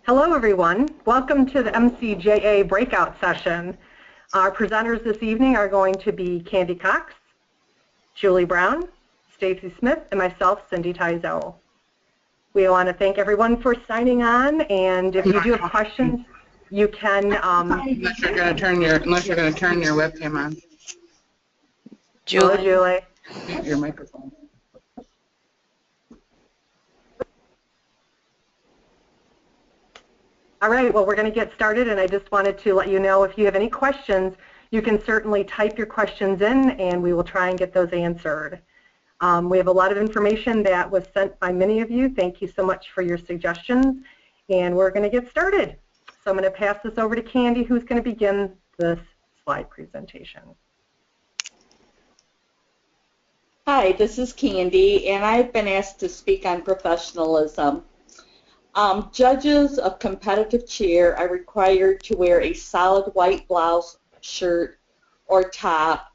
Hello, everyone. Welcome to the MCJA breakout session. Our presenters this evening are going to be Candy Cox, Julie Brown, Stacy Smith, and myself, Cindy Tyzo. We want to thank everyone for signing on, and if you do have questions, you can. Unless you're going to turn your webcam on. Julie. Hello, Julie. Mute your microphone. All right, well, we're going to get started, and I just wanted to let you know if you have any questions, you can certainly type your questions in, and we will try and get those answered. We have a lot of information that was sent by many of you. Thank you so much for your suggestions, and we're going to get started. So I'm going to pass this over to Candy, who's going to begin this slide presentation. Hi, this is Candy, and I've been asked to speak on professionalism. Judges of competitive cheer are required to wear a solid white blouse, shirt, or top,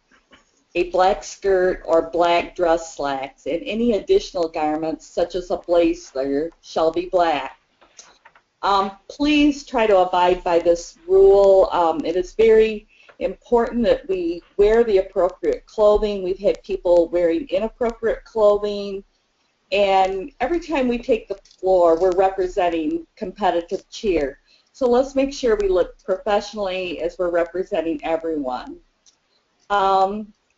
a black skirt or black dress slacks, and any additional garments such as a blazer shall be black. Please try to abide by this rule. It is very important that we wear the appropriate clothing. We've had people wearing inappropriate clothing. And every time we take the floor, we're representing competitive cheer. So let's make sure we look professionally as we're representing everyone.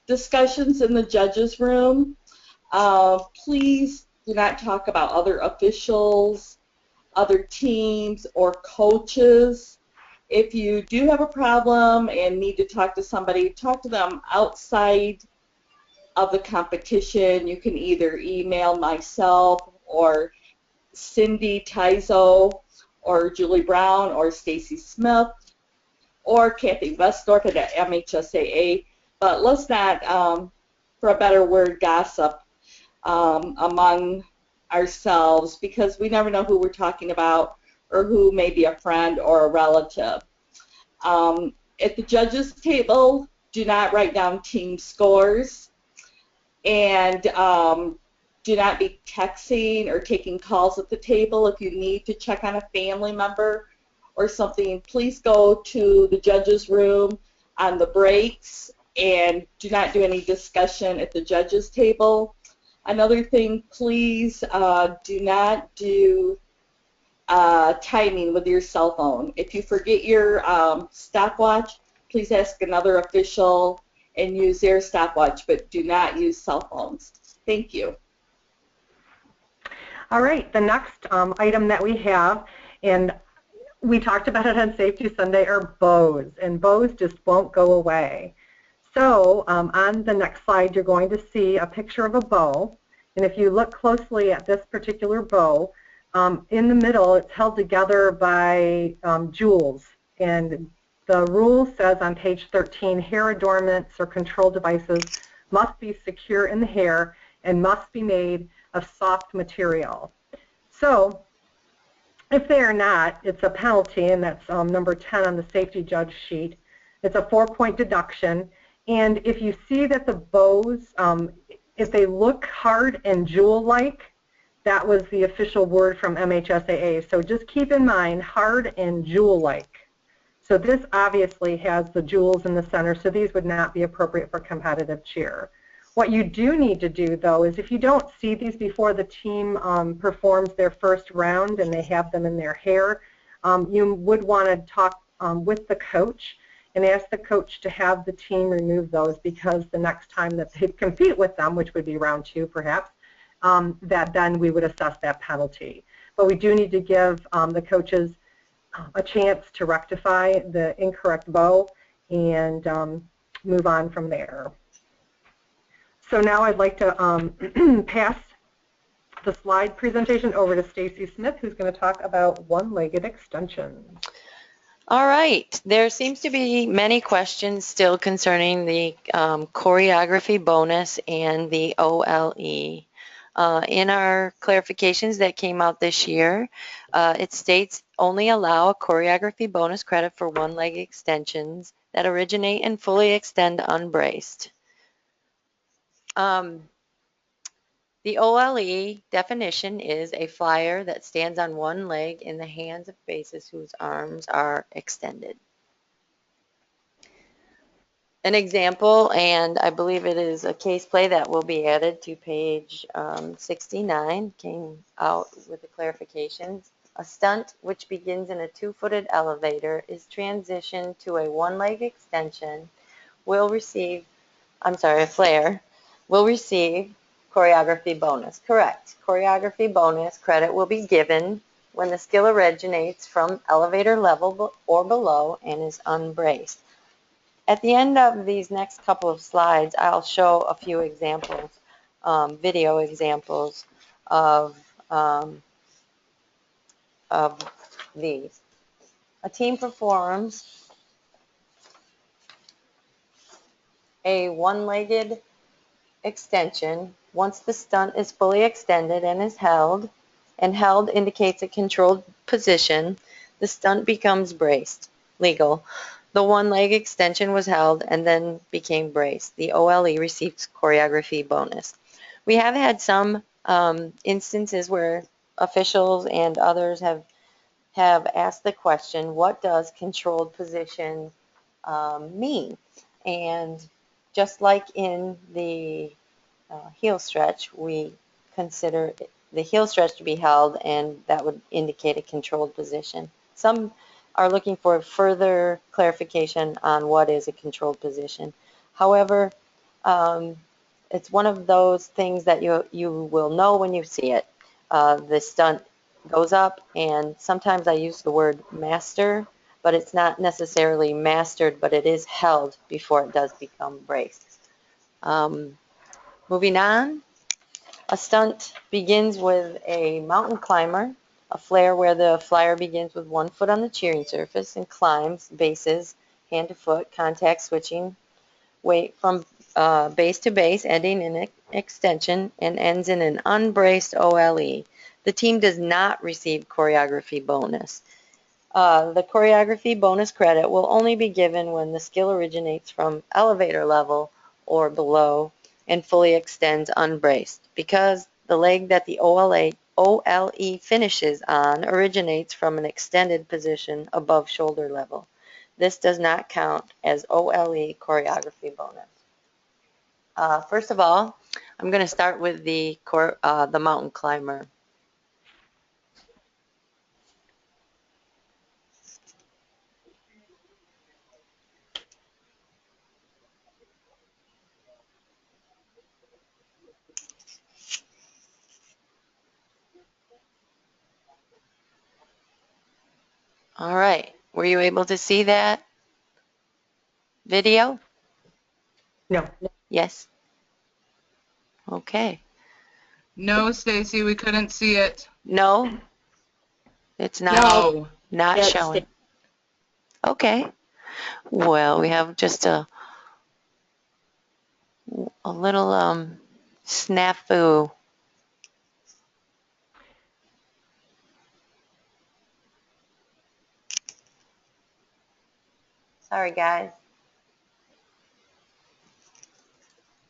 Discussions in the judges' room. Please do not talk about other officials, other teams, or coaches. If you do have a problem and need to talk to somebody, talk to them outside of the competition. You can either email myself or Cindy Tyzo or Julie Brown or Stacy Smith or Kathy Westdorf at MCJA. But let's not, for a better word, gossip among ourselves, because we never know who we're talking about or who may be a friend or a relative. At the judges' table, do not write down team scores. And do not be texting or taking calls at the table. If you need to check on a family member or something, please go to the judges' room on the breaks, and do not do any discussion at the judges' table. Another thing, please do not do timing with your cell phone. If you forget your stopwatch, please ask another official and use their stopwatch, but do not use cell phones. Thank you. All right, the next item that we have, and we talked about it on Safety Sunday, are bows, and bows just won't go away. So on the next slide, you're going to see a picture of a bow, and if you look closely at this particular bow, in the middle, it's held together by jewels, and the rule says on page 13, hair adornments or control devices must be secure in the hair and must be made of soft material. So if they are not, it's a penalty, and that's number 10 on the safety judge sheet. It's a 4-point deduction. And if you see that the bows, if they look hard and jewel-like, that was the official word from MCJA. So just keep in mind, hard and jewel-like. So this obviously has the jewels in the center, so these would not be appropriate for competitive cheer. What you do need to do, though, is if you don't see these before the team performs their first round and they have them in their hair, you would want to talk with the coach and ask the coach to have the team remove those, because the next time that they compete with them, which would be round 2 perhaps, that then we would assess that penalty. But we do need to give the coaches a chance to rectify the incorrect bow and move on from there. So now I'd like to pass the slide presentation over to Stacy Smith, who's going to talk about one-legged extensions. All right, there seems to be many questions still concerning the choreography bonus and the OLE. In our clarifications that came out this year, it states only allow a choreography bonus credit for one-leg extensions that originate and fully extend unbraced. The The OLE definition is a flyer that stands on one leg in the hands of bases whose arms are extended. An example, and I believe it is a case play that will be added to page 69, came out with the clarifications. A stunt which begins in a 2-footed elevator is transitioned to a one-leg extension will receive, a flare, will receive choreography bonus. Correct. Choreography bonus credit will be given when the skill originates from elevator level or below and is unbraced. At the end of these next couple of slides, I'll show a few examples, video examples of these. A team performs a one-legged extension once the stunt is fully extended and is held, and held indicates a controlled position. The stunt becomes braced. Legal. The one-leg extension was held and then became braced. The OLE receives choreography bonus. We have had some instances where officials and others have asked the question, what does controlled position mean? And just like in the heel stretch, we consider the heel stretch to be held, and that would indicate a controlled position. Some are looking for further clarification on what is a controlled position. However, it's one of those things that you will know when you see it. The stunt goes up, and sometimes I use the word master, but it's not necessarily mastered, but it is held before it does become braced. Moving on, a stunt begins with a mountain climber, a flare where the flyer begins with one foot on the cheering surface and climbs bases, hand to foot, contact switching, weight from base to base, ending in an extension, and ends in an unbraced OLE. The team does not receive choreography bonus. The choreography bonus credit will only be given when the skill originates from elevator level or below and fully extends unbraced, because the leg that the OLE finishes on originates from an extended position above shoulder level. This does not count as OLE choreography bonus. First of all, I'm going to start with the mountain climber. All right. Were you able to see that video? No. Yes. Okay. No, Stacy, we couldn't see it. No, it's not. No. Not That's showing. Okay. Well, we have just a little snafu. Sorry, guys.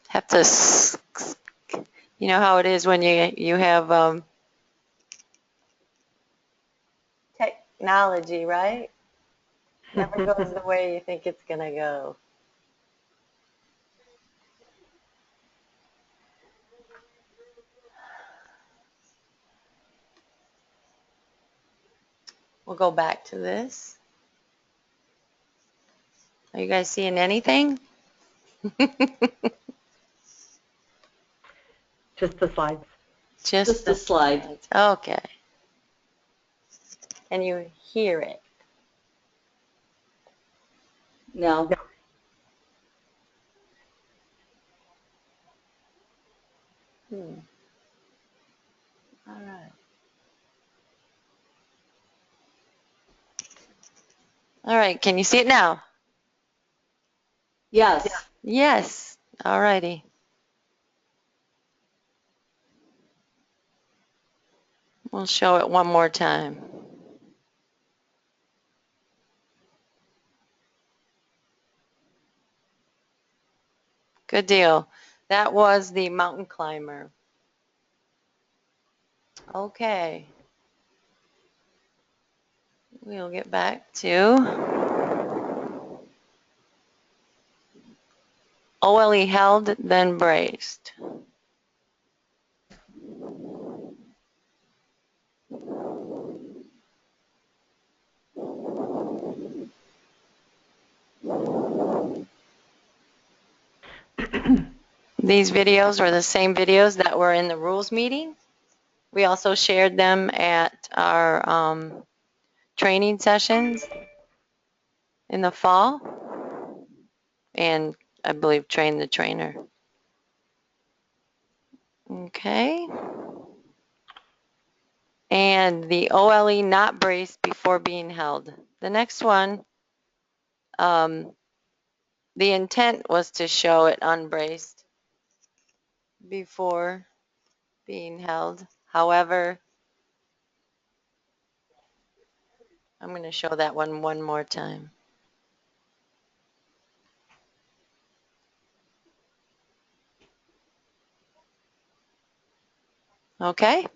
Have to, you know how it is when you have technology, right? Never goes the way you think it's gonna go. We'll go back to this. Are you guys seeing anything? Just the slides. Just the slide. Okay. Can you hear it? No. All right. All right. Can you see it now? Yes. Yes. All righty. We'll show it one more time. Good deal. That was the mountain climber. Okay. We'll get back to OLE held, then braced. These videos are the same videos that were in the rules meeting. We also shared them at our training sessions in the fall, and I believe train the trainer. Okay. And the OLE not braced before being held. The next one, the intent was to show it unbraced before being held. However, I'm going to show that one more time. Okay.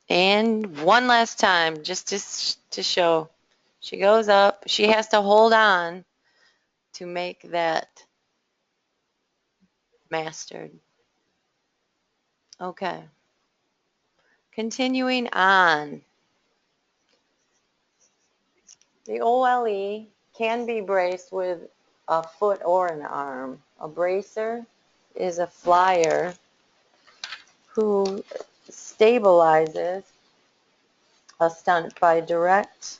And one last time, just to show. She goes up. She has to hold on to make that mastered. Okay. Continuing on. The OLE can be braced with a foot or an arm. A bracer is a flyer who stabilizes a stunt by direct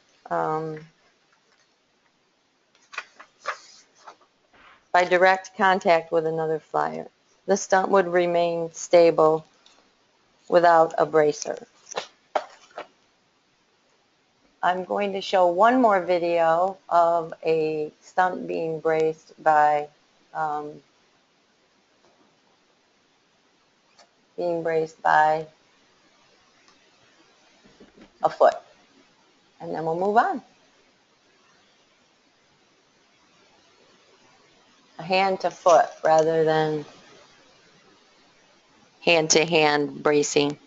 contact with another flyer. The stunt would remain stable without a bracer. I'm going to show one more video of a stunt being braced by a foot, and then we'll move on. A hand to foot rather than hand to hand bracing.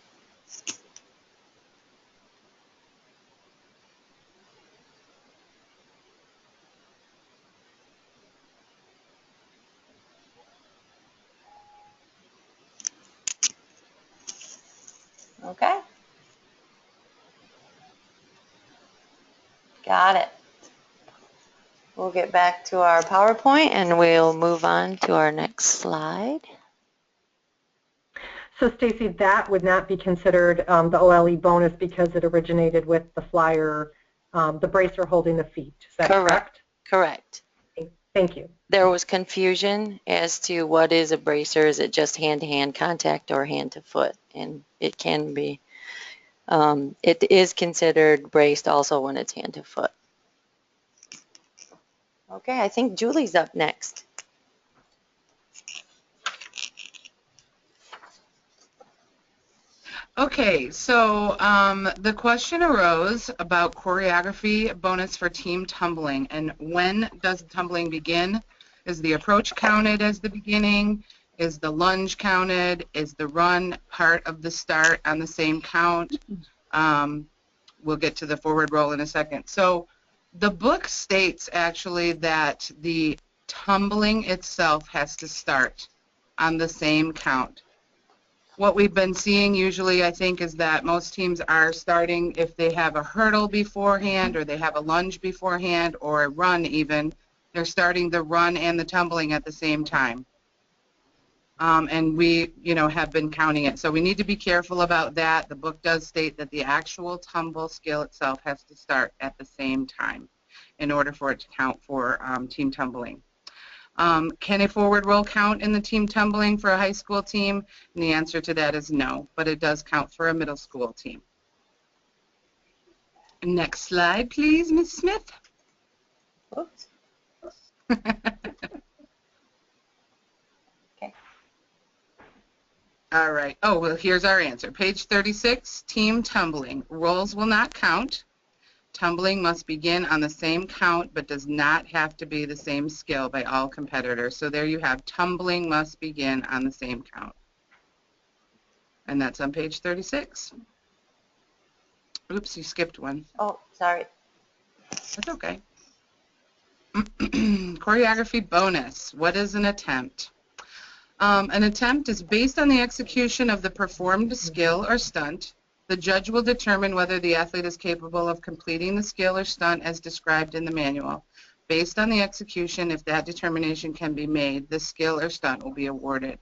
Okay. Got it. We'll get back to our PowerPoint and we'll move on to our next slide. So Stacy, that would not be considered the OLE bonus because it originated with the flyer, the bracer holding the feet. Is that correct? Correct. Thank you. There was confusion as to what is a bracer. Is it just hand-to-hand contact or hand-to-foot? And it can be. It is considered braced also when it's hand-to-foot. Okay, I think Julie's up next. Okay, so the question arose about choreography bonus for team tumbling, and when does tumbling begin? Is the approach counted as the beginning? Is the lunge counted? Is the run part of the start on the same count? We'll get to the forward roll in a second. So the book states actually that the tumbling itself has to start on the same count. What we've been seeing usually, I think, is that most teams are starting, if they have a hurdle beforehand or they have a lunge beforehand or a run even, they're starting the run and the tumbling at the same time. And we, have been counting it. So we need to be careful about that. The book does state that the actual tumble skill itself has to start at the same time in order for it to count for team tumbling. Can a forward roll count in the team tumbling for a high school team? And the answer to that is no, but it does count for a middle school team. Next slide, please, Ms. Smith. Oops. Okay. All right. Oh, well, here's our answer. Page 36, team tumbling. Rolls will not count. Tumbling must begin on the same count but does not have to be the same skill by all competitors. So there you have tumbling must begin on the same count. And that's on page 36. Oops, you skipped one. Oh, sorry. That's okay. Choreography bonus. What is an attempt? An attempt is based on the execution of the performed skill or stunt. The judge will determine whether the athlete is capable of completing the skill or stunt as described in the manual. Based on the execution, if that determination can be made, the skill or stunt will be awarded.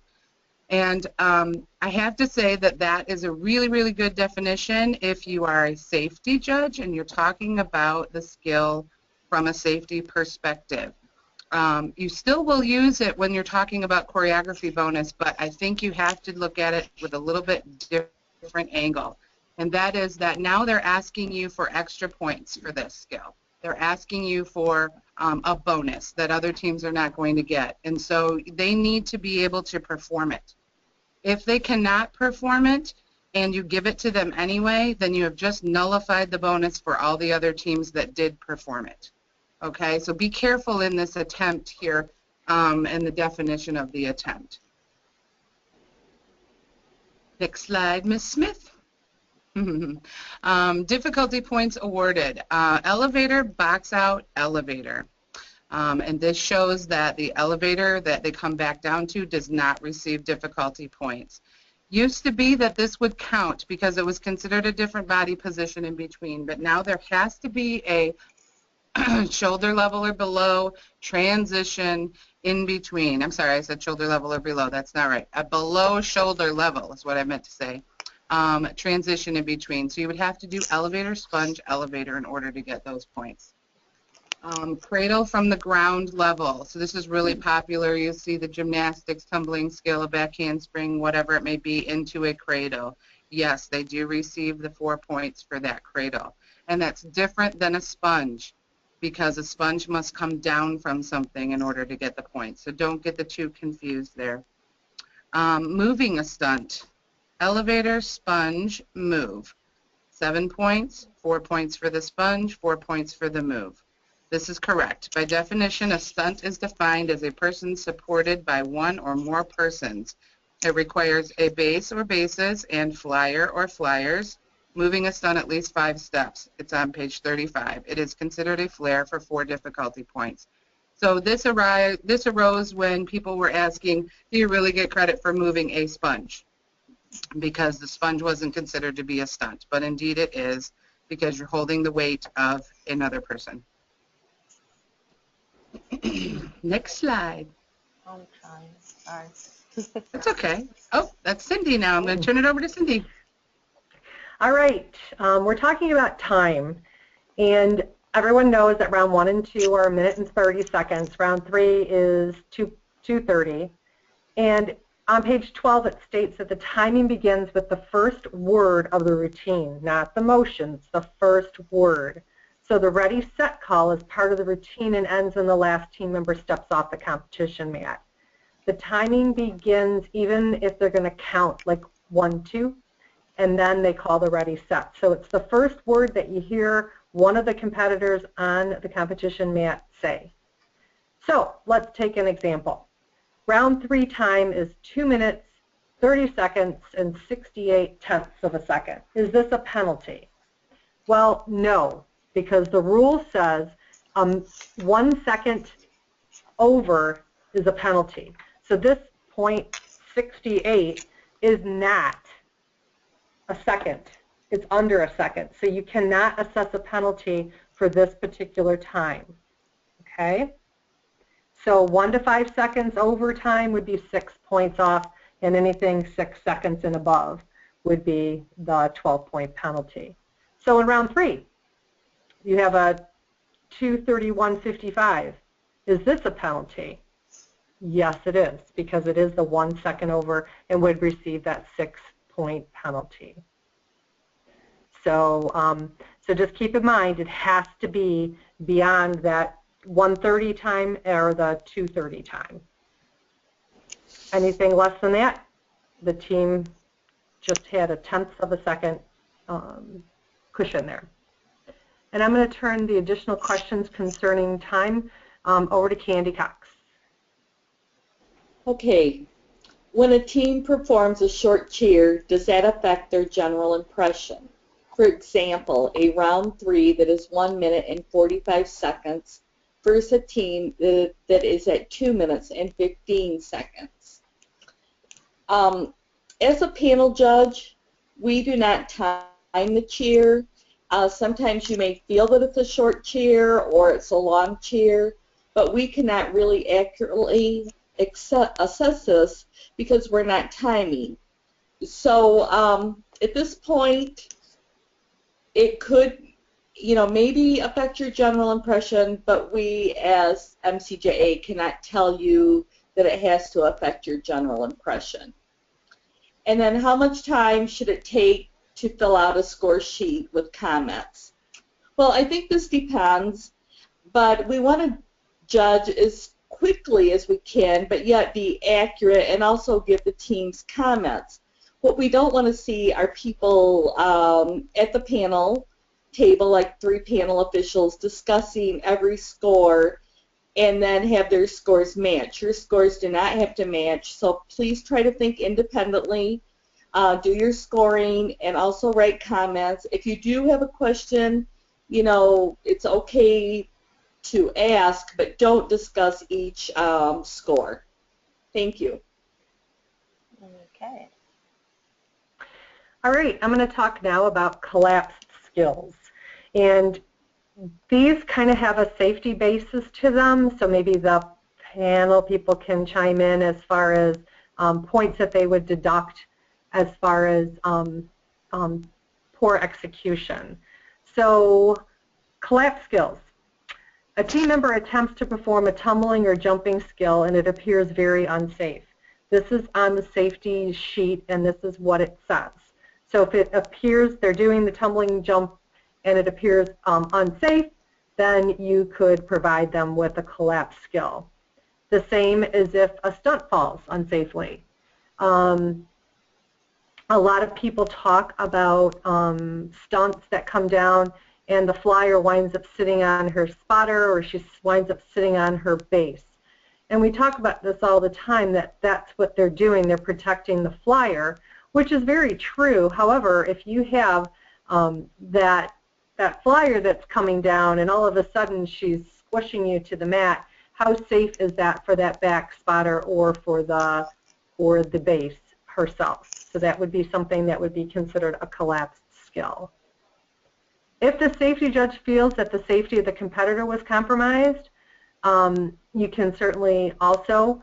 And I have to say that that is a really, really good definition if you are a safety judge and you're talking about the skill from a safety perspective. You still will use it when you're talking about choreography bonus, but I think you have to look at it with a little bit different angle. And that is that now they're asking you for extra points for this skill. They're asking you for a bonus that other teams are not going to get. And so they need to be able to perform it. If they cannot perform it and you give it to them anyway, then you have just nullified the bonus for all the other teams that did perform it. Okay, so be careful in this attempt here and the definition of the attempt. Next slide, Ms. Smith. Difficulty points awarded. Elevator, box out, elevator. And this shows that the elevator that they come back down to does not receive difficulty points. Used to be that this would count because it was considered a different body position in between, but now there has to be a shoulder level or below transition in between. I'm sorry, I said shoulder level or below. That's not right. A below shoulder level is what I meant to say. Transition in between. So you would have to do elevator, sponge, elevator in order to get those points. Cradle from the ground level. So this is really popular. You see the gymnastics, tumbling skill, a back handspring, whatever it may be, into a cradle. Yes, they do receive the 4 points for that cradle. And that's different than a sponge because a sponge must come down from something in order to get the points. So don't get the two confused there. Moving a stunt. Elevator, sponge, move. 7 points, 4 points for the sponge, 4 points for the move. This is correct. By definition, a stunt is defined as a person supported by one or more persons. It requires a base or bases and flyer or flyers, moving a stunt at least 5 steps. It's on page 35. It is considered a flare for 4 difficulty points. So this arose when people were asking, do you really get credit for moving a sponge? Because the sponge wasn't considered to be a stunt, but indeed it is because you're holding the weight of another person. Next slide. I'm trying. Sorry. That's okay. Oh, that's Cindy now. I'm going to turn it over to Cindy. All right. We're talking about time, and everyone knows that round 1 and 2 are 1 minute and 30 seconds. Round 3 is 2:30, and on page 12, it states that the timing begins with the first word of the routine, not the motions, the first word. So the ready, set call is part of the routine and ends when the last team member steps off the competition mat. The timing begins even if they're going to count like 1, 2, and then they call the ready, set. So it's the first word that you hear one of the competitors on the competition mat say. So let's take an example. Round 3 time is 2 minutes, 30 seconds, and 68 tenths of a second. Is this a penalty? Well, no, because the rule says 1 second over is a penalty. So this .68 is not a second. It's under a second. So you cannot assess a penalty for this particular time. Okay? So 1 to 5 seconds over time would be 6 points off, and anything 6 seconds and above would be the 12-point penalty. So in round 3, you have a 2:31.55. Is this a penalty? Yes, it is, because it is the 1 second over and would receive that 6-point penalty. So, so just keep in mind it has to be beyond that 1:30 time or the 2:30 time. Anything less than that, the team just had a 1/10 of a second cushion there. And I'm going to turn the additional questions concerning time over to Candy Cox. Okay. When a team performs a short cheer, does that affect their general impression? For example, a round 3 that is 1 minute and 45 seconds versus a team that is at 2 minutes and 15 seconds. As a panel judge, we do not time the cheer. Sometimes you may feel that it's a short cheer or it's a long cheer, but we cannot really accurately assess this because we're not timing. So at this point, it could, maybe affect your general impression, but we as MCJA cannot tell you that it has to affect your general impression. And then how much time should it take to fill out a score sheet with comments? Well, I think this depends, but we want to judge as quickly as we can, but yet be accurate and also give the team's comments. What we don't want to see are people at the panel table, like 3 panel officials, discussing every score and then have their scores match. Your scores do not have to match, so please try to think independently, do your scoring, and also write comments. If you do have a question, it's okay to ask, but don't discuss each score. Thank you. Okay. All right, I'm going to talk now about collapsed skills. And these kind of have a safety basis to them, so maybe the panel people can chime in as far as points that they would deduct as far as poor execution. So collapsed skills. A team member attempts to perform a tumbling or jumping skill and it appears very unsafe. This is on the safety sheet and this is what it says. So if it appears they're doing the tumbling jump and it appears unsafe, then you could provide them with a collapse skill. The same as if a stunt falls unsafely. A lot of people talk about stunts that come down and the flyer winds up sitting on her spotter or she winds up sitting on her base. And we talk about this all the time, that that's what they're doing. They're protecting the flyer, which is very true. However, if you have that flyer that's coming down and all of a sudden she's squishing you to the mat, how safe is that for that back spotter or for the base herself? So that would be something that would be considered a collapsed skill. If the safety judge feels that the safety of the competitor was compromised, you can certainly also,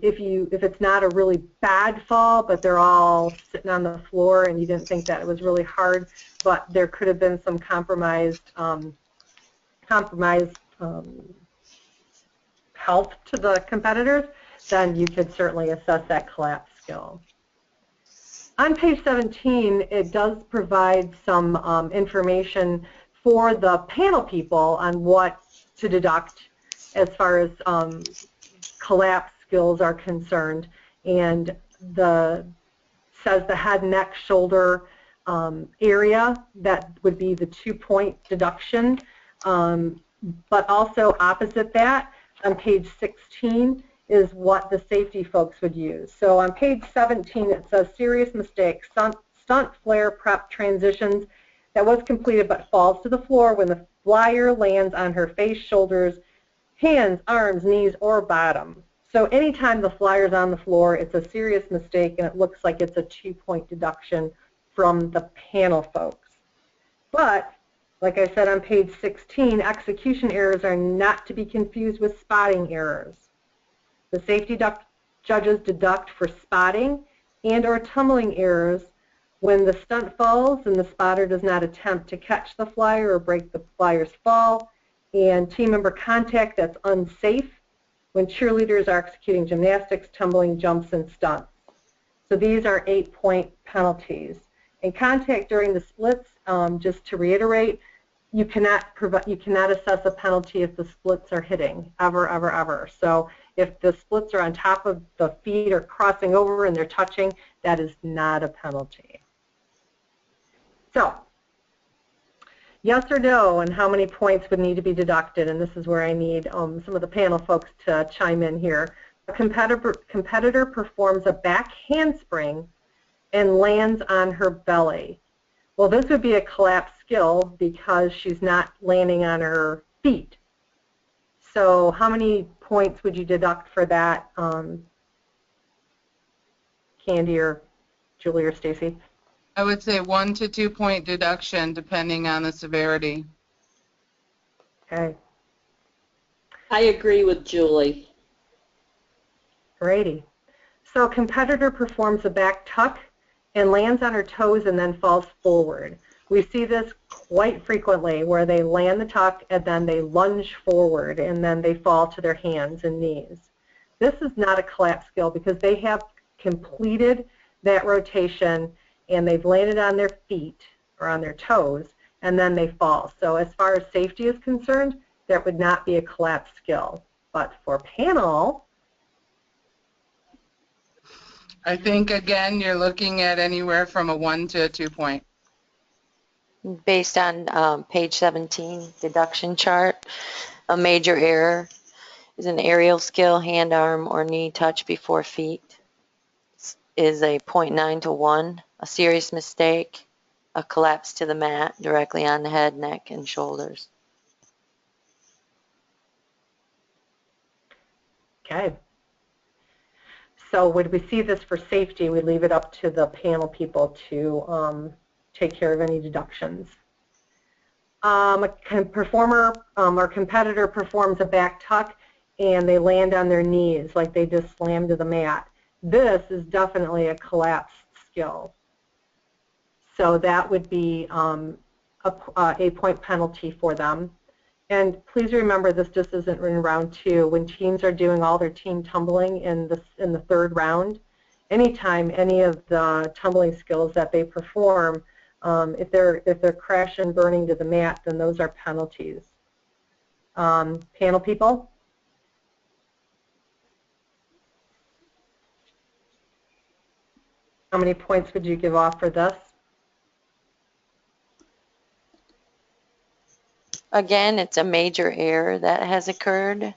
if it's not a really bad fall, but they're all sitting on the floor and you didn't think that it was really hard, but there could have been some compromised health to the competitors, then you could certainly assess that collapse skill. On page 17, it does provide some information for the panel people on what to deduct as far as collapse skills are concerned, and says the head, neck, shoulder area, that would be the 2-point deduction, but also opposite that, on page 16, is what the safety folks would use. So on page 17 it says serious mistake, stunt flare prep transitions that was completed but falls to the floor when the flyer lands on her face, shoulders, hands, arms, knees, or bottom. So anytime the flyer's on the floor, it's a serious mistake and it looks like it's a 2-point deduction from the panel folks. But like I said on page 16, execution errors are not to be confused with spotting errors. The safety judges deduct for spotting and or tumbling errors when the stunt falls and the spotter does not attempt to catch the flyer or break the flyer's fall, and team member contact that's unsafe when cheerleaders are executing gymnastics, tumbling, jumps, and stunts. So these are 8-point penalties. And contact during the splits, just to reiterate, you cannot assess a penalty if the splits are hitting, ever, ever, ever. So if the splits are on top of the feet or crossing over and they're touching, that is not a penalty. So Yes or no, and how many points would need to be deducted? And this is where I need some of the panel folks to chime in here. A competitor performs a back handspring and lands on her belly. Well, this would be a collapse skill because she's not landing on her feet. So how many points would you deduct for that, Candy or Julie or Stacy? I would say 1 to 2 point deduction depending on the severity. Okay. I agree with Julie. Alrighty. So a competitor performs a back tuck and lands on her toes and then falls forward. We see this quite frequently where they land the tuck and then they lunge forward and then they fall to their hands and knees. This is not a collapse skill because they have completed that rotation and they've landed on their feet or on their toes and then they fall. So as far as safety is concerned, that would not be a collapse skill. But for panel, I think, again, you're looking at anywhere from a 1 to a 2 point. Based on page 17 deduction chart, a major error is an aerial skill, hand, arm, or knee touch before feet is a 0.9 to 1. A serious mistake, a collapse to the mat directly on the head, neck, and shoulders. okay. So would we see this for safety? We leave it up to the panel people to take care of any deductions. A performer or competitor performs a back tuck and they land on their knees like they just slammed to the mat. This is definitely a collapse skill. So that would be a point penalty for them. And please remember, this just isn't in round 2. When teams are doing all their team tumbling in the third round, anytime any of the tumbling skills that they perform, if they're crashing and burning to the mat, then those are penalties. Panel people? How many points would you give off for this? Again, it's a major error that has occurred.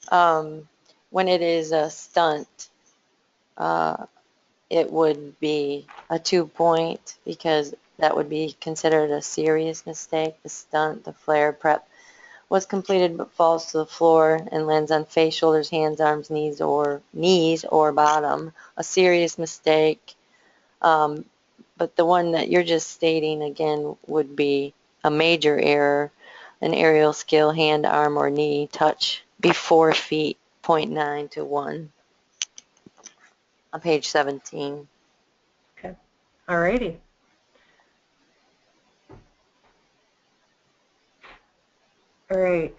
When it is a stunt, it would be a 2 point because that would be considered a serious mistake. The stunt, the flare prep was completed but falls to the floor and lands on face, shoulders, hands, arms, knees, or bottom. A serious mistake. But the one that you're just stating again would be a major error, an aerial skill, hand, arm, or knee touch before feet, 0.9 to 1 on page 17. Okay. All righty. All right.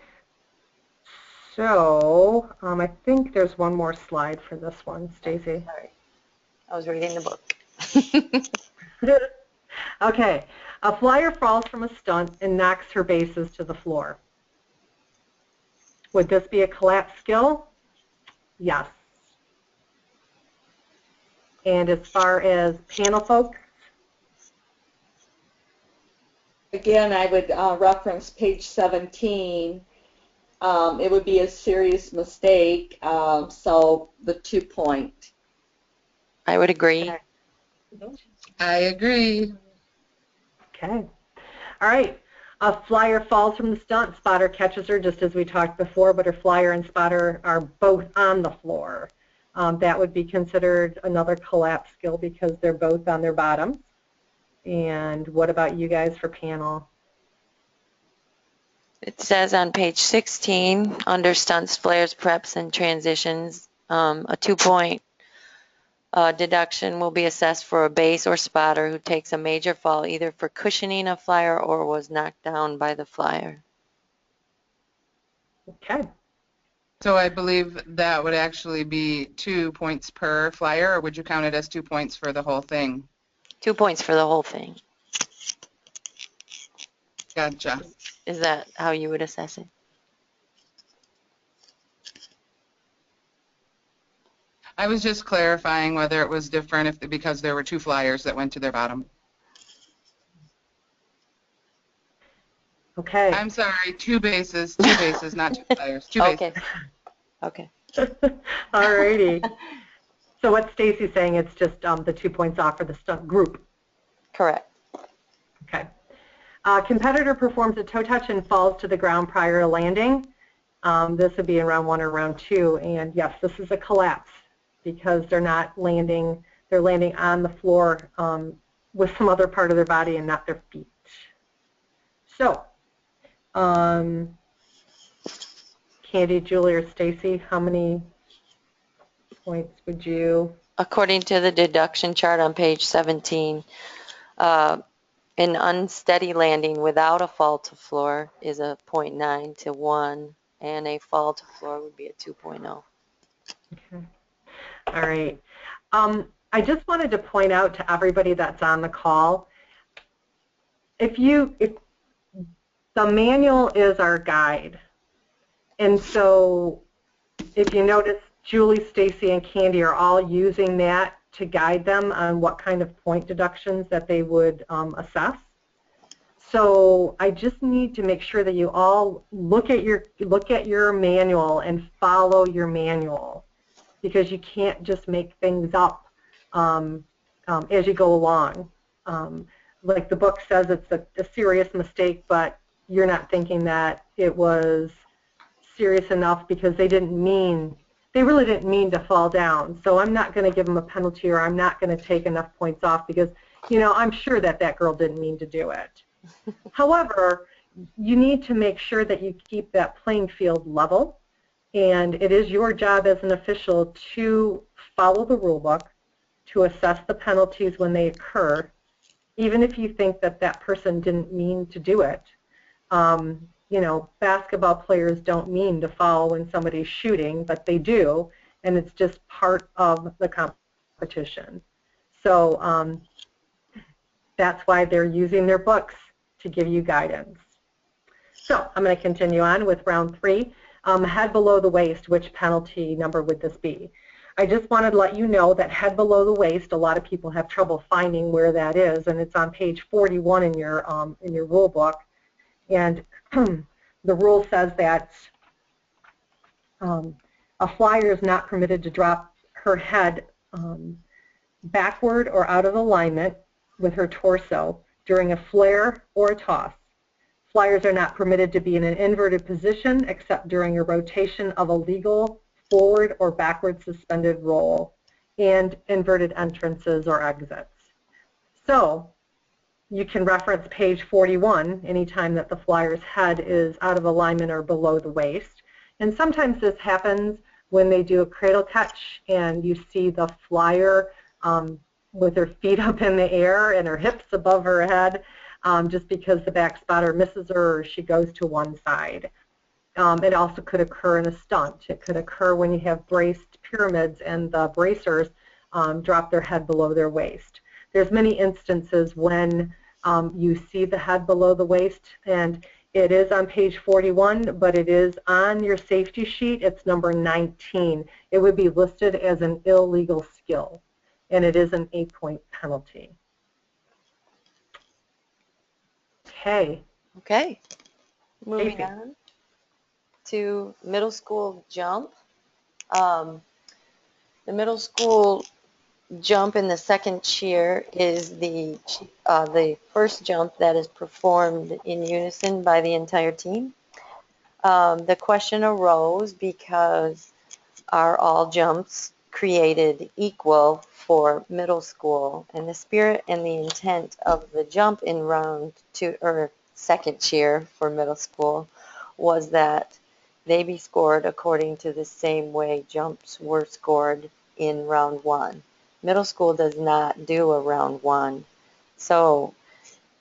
So I think there's one more slide for this one, Stacy. Sorry, I was reading the book. Okay. A flyer falls from a stunt and knocks her bases to the floor. Would this be a collapse skill? Yes. And as far as panel folks? Again, I would reference page 17. It would be a serious mistake, so the 2 point. I would agree. Okay. I agree. Okay. All right. A flyer falls from the stunt. Spotter catches her just as we talked before, but her flyer and spotter are both on the floor. That would be considered another collapse skill because they're both on their bottoms. And what about you guys for panel? It says on page 16, under stunts, flares, preps, and transitions, a 2 point deduction will be assessed for a base or spotter who takes a major fall either for cushioning a flyer or was knocked down by the flyer. Okay. So I believe that would actually be 2 points per flyer, or would you count it as 2 points for the whole thing? 2 points for the whole thing. Gotcha. Is that how you would assess it? I was just clarifying whether it was different because there were 2 flyers that went to their bottom. Okay. I'm sorry, two bases, not two players, two Okay. bases. Okay. All righty. So what Stacy's saying, it's just the 2 points off for the group. Correct. Okay. Competitor performs a toe touch and falls to the ground prior to landing. This would be in round 1 or round 2. And yes, this is a collapse because they're not landing, they're landing on the floor with some other part of their body and not their feet. So, Candy, Julie, or Stacy, how many points would you? According to the deduction chart on page 17, an unsteady landing without a fall to floor is a 0.9 to 1, and a fall to floor would be a 2.0. Okay. All right. I just wanted to point out to everybody that's on the call, if the manual is our guide, and so if you notice, Julie, Stacy, and Candy are all using that to guide them on what kind of point deductions that they would assess. So I just need to make sure that you all look at your manual and follow your manual, because you can't just make things up as you go along. Like the book says, it's a serious mistake, but you're not thinking that it was serious enough because they really didn't mean to fall down. So I'm not going to give them a penalty, or I'm not going to take enough points off because, I'm sure that girl didn't mean to do it. However, you need to make sure that you keep that playing field level, and it is your job as an official to follow the rule book, to assess the penalties when they occur, even if you think that person didn't mean to do it. Basketball players don't mean to foul when somebody's shooting, but they do, and it's just part of the competition. So that's why they're using their books to give you guidance. So I'm going to continue on with round 3. Head below the waist, which penalty number would this be? I just wanted to let you know that head below the waist, a lot of people have trouble finding where that is, and it's on page 41 in your rule book. And the rule says that a flyer is not permitted to drop her head backward or out of alignment with her torso during a flare or a toss. Flyers are not permitted to be in an inverted position except during a rotation of a legal forward or backward suspended roll and inverted entrances or exits. So you can reference page 41 anytime that the flyer's head is out of alignment or below the waist. And sometimes this happens when they do a cradle catch and you see the flyer with her feet up in the air and her hips above her head, just because the back spotter misses her or she goes to one side. It also could occur in a stunt. It could occur when you have braced pyramids and the bracers drop their head below their waist. There's many instances when you see the head below the waist, and it is on page 41, but it is on your safety sheet. It's number 19. It would be listed as an illegal skill, and it is an 8-point penalty. Okay. Okay. Moving Stacy. on to middle school jump. The middle school jump in the second cheer is the first jump that is performed in unison by the entire team. The question arose because are all jumps created equal for middle school? And the spirit and the intent of the jump in round 2 or second cheer for middle school was that they be scored according to the same way jumps were scored in round 1. Middle school does not do a round 1. So,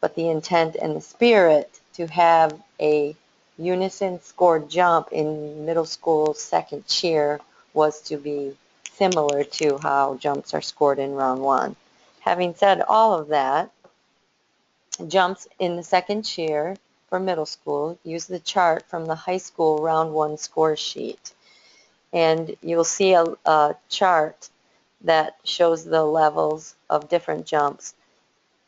but the intent and the spirit to have a unison scored jump in middle school second cheer was to be similar to how jumps are scored in round 1. Having said all of that, jumps in the second cheer for middle school use the chart from the high school round 1 score sheet. And you'll see a chart that shows the levels of different jumps.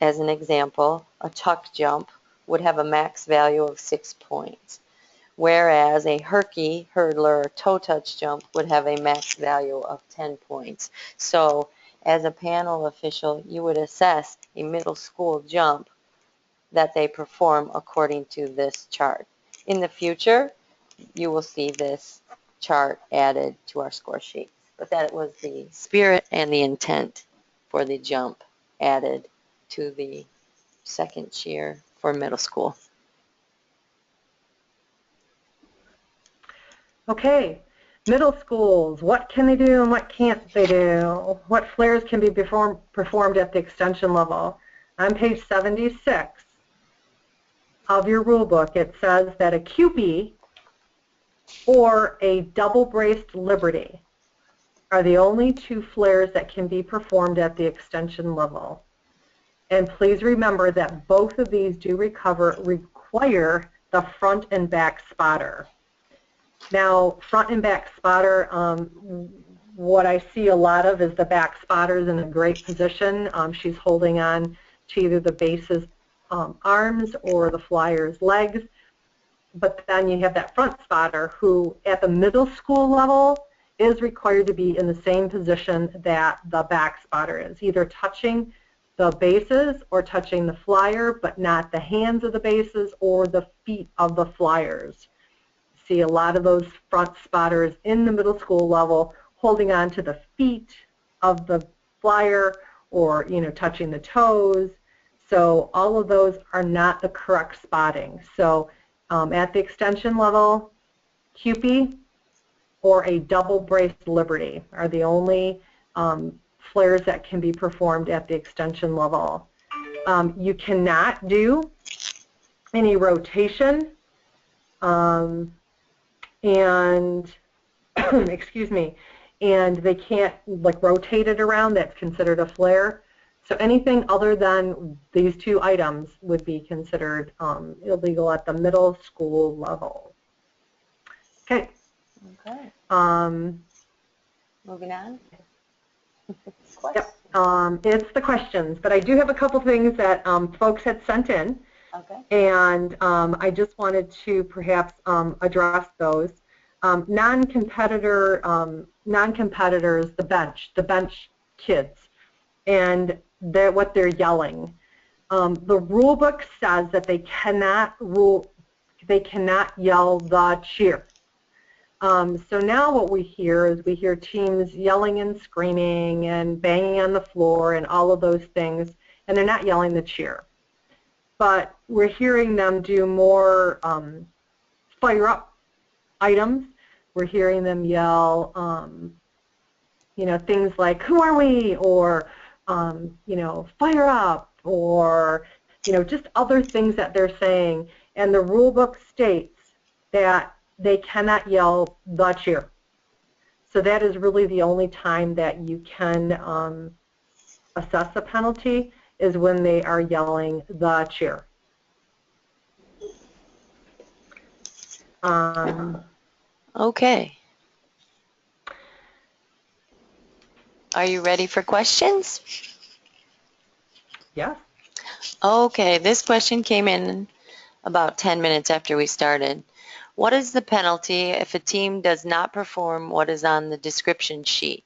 As an example, a tuck jump would have a max value of 6 points, whereas a herky, hurdler, or toe touch jump would have a max value of 10 points. So as a panel official, you would assess a middle school jump that they perform according to this chart. In the future, you will see this chart added to our score sheets. But that was the spirit and the intent for the jump added to the second cheer for middle school. Okay, middle schools, what can they do and what can't they do? What flares can be performed at the extension level? On page 76 of your rule book, it says that a QP or a double-braced Liberty are the only two flares that can be performed at the extension level. And please remember that both of these do require the front and back spotter. Now, front and back spotter, what I see a lot of is the back spotter's in a great position. She's holding on to either the base's arms or the flyer's legs. But then you have that front spotter who, at the middle school level, is required to be in the same position that the back spotter is, either touching the bases or touching the flyer, but not the hands of the bases or the feet of the flyers. See a lot of those front spotters in the middle school level holding on to the feet of the flyer or, you know, touching the toes. So all of those are not the correct spotting. So at the extension level, QP or a double-braced Liberty are the only flares that can be performed at the extension level. You cannot do any rotation and excuse me, and they can't like rotate it around. That's considered a flare. So anything other than these two items would be considered illegal at the middle school level. Okay. Okay. Moving on. Yep. It's the questions, but I do have a couple things that folks had sent in. Okay. And I just wanted to perhaps address those. Non-competitors, the bench kids, and what they're yelling. The rule book says that they cannot yell the cheer. So now what we hear is we hear teams yelling and screaming and banging on the floor and all of those things, and they're not yelling the cheer. But we're hearing them do more fire up items. We're hearing them yell, you know, things like, who are we? Or, you know, fire up, or, you know, just other things that they're saying. And the rule book states that they cannot yell the cheer. So that is really the only time that you can assess a penalty, is when they are yelling the cheer. Okay. Are you ready for questions? Yes. Okay, this question came in about 10 minutes after we started. What is the penalty if a team does not perform what is on the description sheet?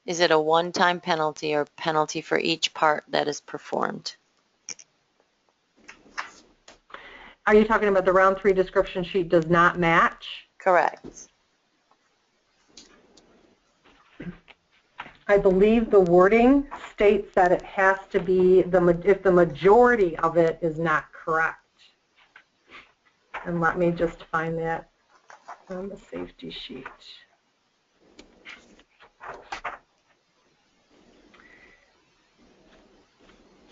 Is it a one-time penalty or penalty for each part that is performed? Are you talking about the round 3 description sheet does not match? Correct. I believe the wording states that it has to be if the majority of it is not correct. And let me just find that on the safety sheet.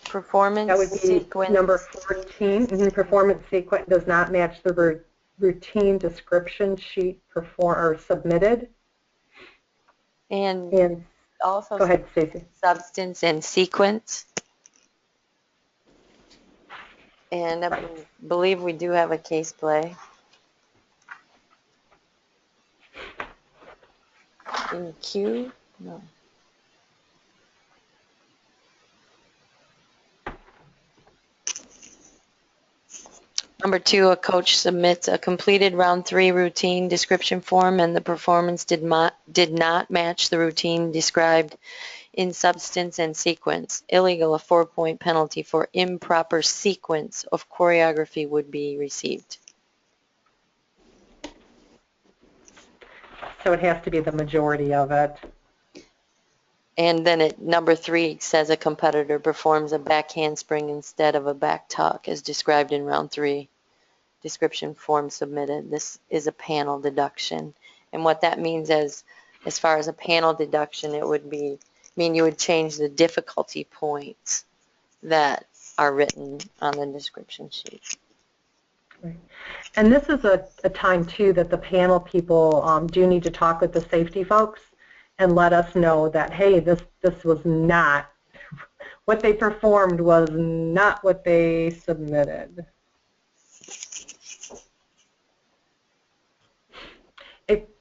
Performance That would be sequence. number 14. Performance sequence does not match the routine description sheet submitted. And also go ahead, Stacey. Substance and sequence. And I believe we do have a case play. In Q? No. Number 2, a coach submits a completed round 3 routine description form and the performance did not match the routine described in substance and sequence. Illegal, a 4-point penalty for improper sequence of choreography would be received. So it has to be the majority of it. And then number 3 says a competitor performs a back handspring instead of a back tuck as described in round 3. Description form submitted. This is a panel deduction. And what that means as far as a panel deduction, it would mean you would change the difficulty points that are written on the description sheet. Right. And this is a time, too, that the panel people do need to talk with the safety folks and let us know that, hey, this was not, what they performed was not what they submitted.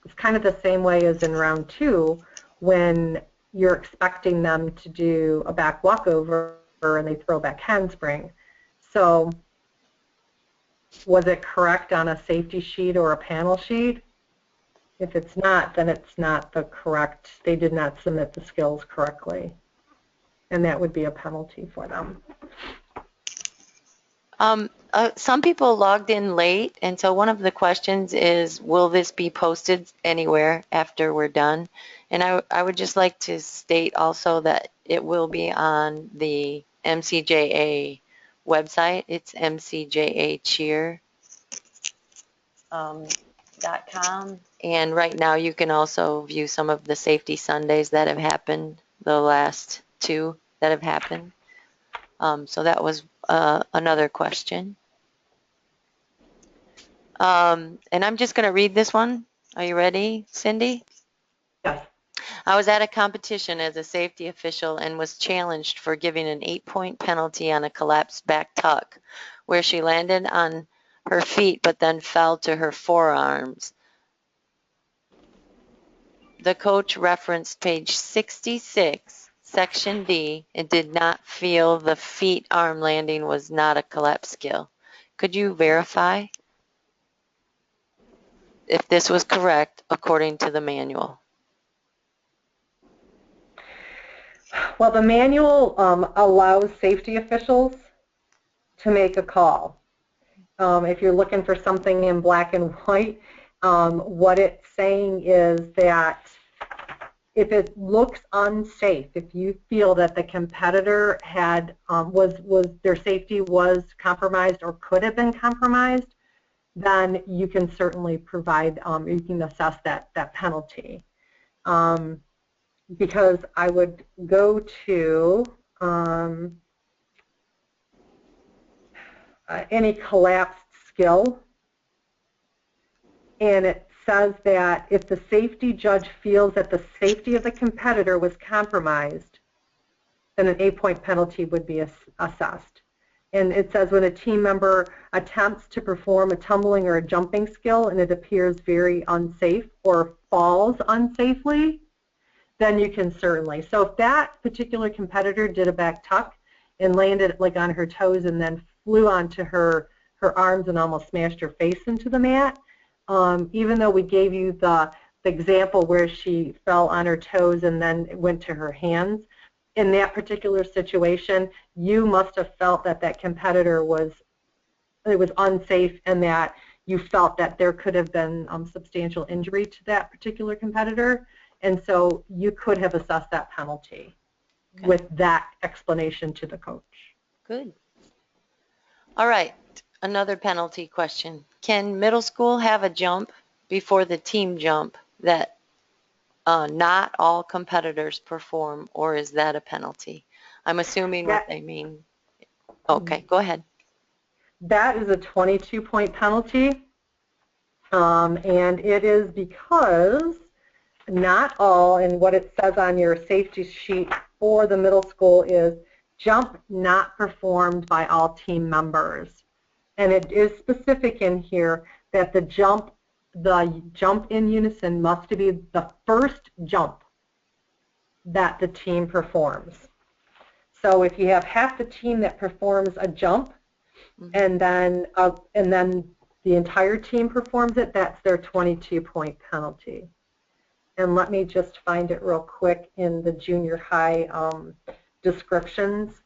It's kind of the same way as in round 2 when you're expecting them to do a back walkover and they throw back handspring. So was it correct on a safety sheet or a panel sheet? If it's not, then it's not the correct, they did not submit the skills correctly. And that would be a penalty for them. Some people logged in late, and so one of the questions is, will this be posted anywhere after we're done? And I would just like to state also that it will be on the MCJA website. It's mcjacheer.com. And right now you can also view some of the safety Sundays that have happened, the last 2 that have happened. So that was another question. And I'm just going to read this one. Are you ready, Cindy? Yes. I was at a competition as a safety official and was challenged for giving an 8-point penalty on a collapsed back tuck, where she landed on her feet but then fell to her forearms. The coach referenced page 66, section D, and did not feel the feet arm landing was not a collapse skill. Could you verify if this was correct according to the manual? Well, the manual allows safety officials to make a call. If you're looking for something in black and white, what it's saying is that if it looks unsafe, if you feel that the competitor had their safety was compromised or could have been compromised, then you can certainly provide, you can assess that penalty. Because I would go to any collapsed skill, and it says that if the safety judge feels that the safety of the competitor was compromised, then an 8-point penalty would be assessed. And it says when a team member attempts to perform a tumbling or a jumping skill and it appears very unsafe or falls unsafely, then you can certainly. So if that particular competitor did a back tuck and landed like on her toes and then flew onto her arms and almost smashed her face into the mat, even though we gave you the example where she fell on her toes and then went to her hands, in that particular situation, you must have felt that that competitor was unsafe and that you felt that there could have been substantial injury to that particular competitor. And so you could have assessed that penalty with that explanation to the coach. Good. All right, another penalty question. Can middle school have a jump before the team jump that not all competitors perform, or is that a penalty? I'm assuming what they mean. Okay, go ahead. That is a 22-point penalty, and it is because not all, and what it says on your safety sheet for the middle school is jump not performed by all team members. And it is specific in here that the jump in unison must be the first jump that the team performs. So if you have half the team that performs a jump and then the entire team performs it, that's their 22-point penalty. And let me just find it real quick in the junior high descriptions.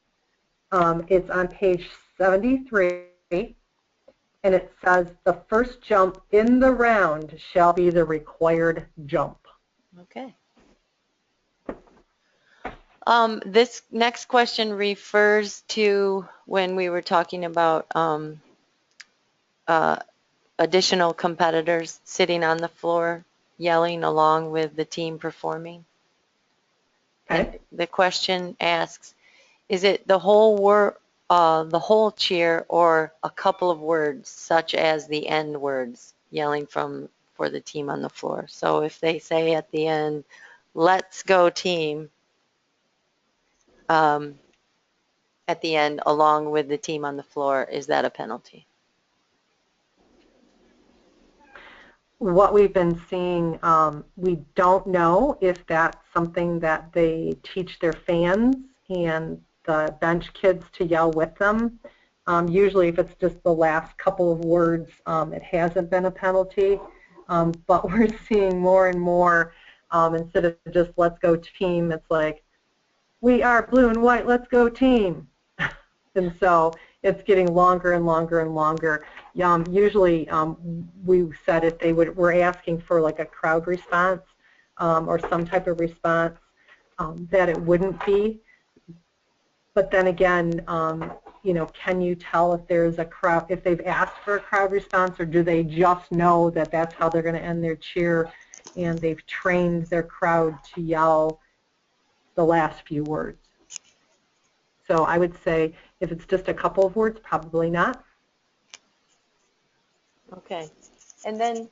It's on page 73, and it says the first jump in the round shall be the required jump. Okay. This next question refers to when we were talking about additional competitors sitting on the floor yelling along with the team performing. Okay. And the question asks, is it the whole cheer or a couple of words such as the end words yelling for the team on the floor? So if they say at the end, "Let's go team," at the end along with the team on the floor, is that a penalty? What we've been seeing, we don't know if that's something that they teach their fans and the bench kids to yell with them. Usually if it's just the last couple of words, it hasn't been a penalty. But we're seeing more and more, instead of just "let's go team," it's like, "We are blue and white, let's go team." And so it's getting longer and longer and longer. Usually we said if we're asking for like a crowd response or some type of response, that it wouldn't be. But then again, can you tell if there's a crowd, if they've asked for a crowd response, or do they just know that that's how they're going to end their cheer and they've trained their crowd to yell the last few words? So I would say if it's just a couple of words, probably not. Okay. And then